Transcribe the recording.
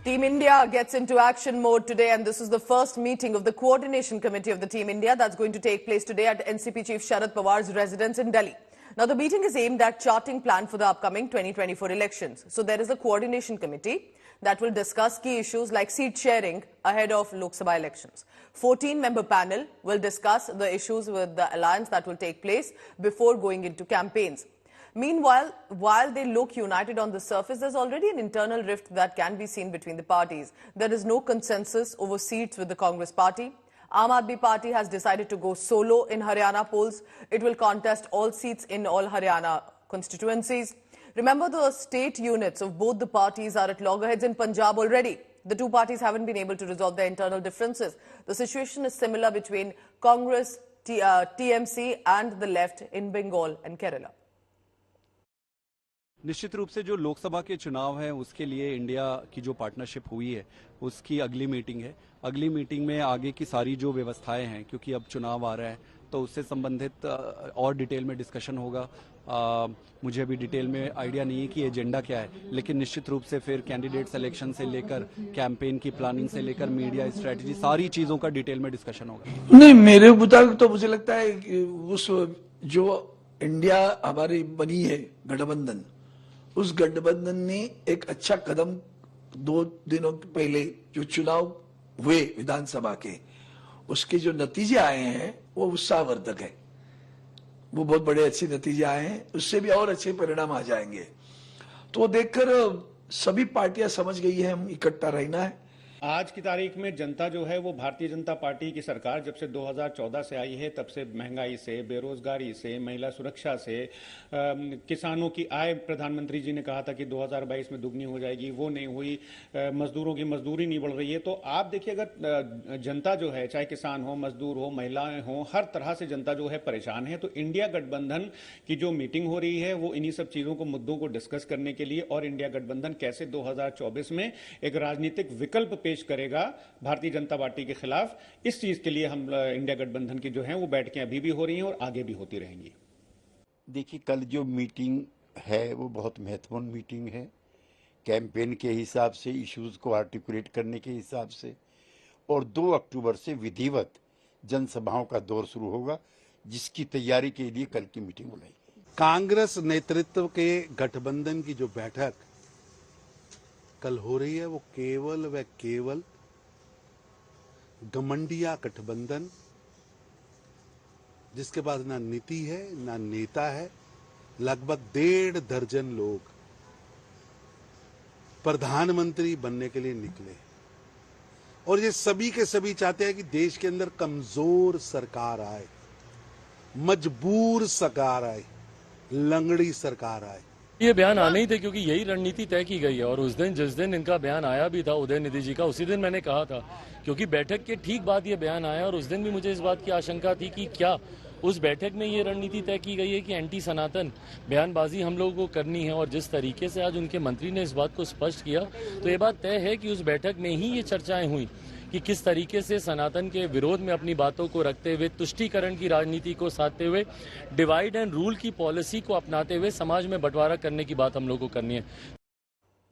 Team India gets into action mode today, and this is the first meeting of the Coordination Committee of the Team India that's going to take place today at NCP Chief Sharad Pawar's residence in Delhi. Now, the meeting is aimed at charting plan for the upcoming 2024 elections. So, there is a Coordination Committee that will discuss key issues like seat sharing ahead of Lok Sabha elections. 14-member panel will discuss the issues with the alliance that will take place before going into campaigns. Meanwhile, while they look united on the surface, there's already an internal rift that can be seen between the parties. There is no consensus over seats with the Congress party. Aam Aadmi Party has decided to go solo in Haryana polls. It will contest all seats in all Haryana constituencies. Remember, the state units of both the parties are at loggerheads in Punjab already. The two parties haven't been able to resolve their internal differences. The situation is similar between Congress, TMC and the left in Bengal and Kerala. निश्चित रूप से जो लोकसभा के चुनाव है उसके लिए India की जो पार्टनरशिप हुई है उसकी अगली मीटिंग है। अगली मीटिंग में आगे की सारी जो व्यवस्थाएं हैं, क्योंकि अब चुनाव आ रहा है तो उससे संबंधित और डिटेल में डिस्कशन होगा। मुझे अभी डिटेल में आइडिया नहीं है कि एजेंडा क्या है, लेकिन निश्चित रूप से फिर कैंडिडेट सिलेक्शन से लेकर कैंपेन की प्लानिंग से लेकर मीडिया स्ट्रेटजी, सारी चीजों का डिटेल में डिस्कशन होगा। नहीं, मेरे मुताबिक तो मुझे लगता है कि उस जो इंडिया हमारी बनी है गठबंधन, उस गठबंधन ने एक अच्छा कदम 2 दिनों पहले जो चुनाव हुए विधानसभा के, उसके जो नतीजे आए हैं वो उत्साहवर्धक है। वो बहुत बड़े अच्छे नतीजे आए हैं, उससे भी और अच्छे परिणाम आ जाएंगे। तो वो देखकर सभी पार्टियां समझ गई है हम इकट्ठा रहना है। आज की तारीख में जनता जो है वो भारतीय जनता पार्टी की सरकार जब से 2014 से आई है तब से महंगाई से, बेरोजगारी से, महिला सुरक्षा से, किसानों की आय प्रधानमंत्री जी ने कहा था कि 2022 में दुगनी हो जाएगी, वो नहीं हुई। मजदूरों की मजदूरी नहीं बढ़ रही है। तो आप देखिए, अगर जनता जो है, चाहे किसान हो, मजदूर हो, महिलाएं हो, हर तरह से जनता जो है परेशान है। तो इंडिया गठबंधन की जो मीटिंग हो रही है वो इन्हीं सब चीजों को, मुद्दों को डिस्कस करने के लिए, और इंडिया गठबंधन कैसे 2024 में एक राजनीतिक विकल्प पेश करेगा भारतीय जनता पार्टी के खिलाफ, इस चीज के लिए हम इंडिया गठबंधन की जो है वो बैठकें अभी भी हो रही हैं और आगे भी होती रहेंगी। देखिए, कल जो मीटिंग है वो बहुत महत्वपूर्ण मीटिंग है, कैंपेन के हिसाब से, इश्यूज को आर्टिकुलेट करने के हिसाब से। और 2 अक्टूबर से विधिवत जनसभाओं का दौर शुरू होगा, जिसकी तैयारी के लिए कल की मीटिंग बुलाई। कांग्रेस नेतृत्व के गठबंधन की जो बैठक कल हो रही है वो केवल व केवल गठबंधन गठबंधन, जिसके पास ना नीति है ना नेता है। लगभग 1.5 दर्जन लोग प्रधानमंत्री बनने के लिए निकले, और ये सभी के सभी चाहते हैं कि देश के अंदर कमजोर सरकार आए, मजबूर सरकार आए, लंगड़ी सरकार आए। ये बयान आने ही थे क्योंकि यही रणनीति तय की गई है। और उस दिन, जिस दिन इनका बयान आया भी था उदयनिधि जी का, उसी दिन मैंने कहा था, क्योंकि बैठक के ठीक बाद ये बयान आया, और उस दिन भी मुझे इस बात की आशंका थी कि क्या उस बैठक में ये रणनीति तय की गई है कि एंटी सनातन बयानबाजी हम लोगों को करनी है। और जिस तरीके से आज उनके मंत्री ने इस बात को स्पष्ट किया, तो ये बात तय है कि उस बैठक में ही ये चर्चाएं हुई कि किस तरीके से सनातन के विरोध में अपनी बातों को रखते हुए, तुष्टीकरण की राजनीति को साधते हुए, डिवाइड एंड रूल की पॉलिसी को अपनाते हुए समाज में बंटवारा करने की बात हम लोग को करनी है।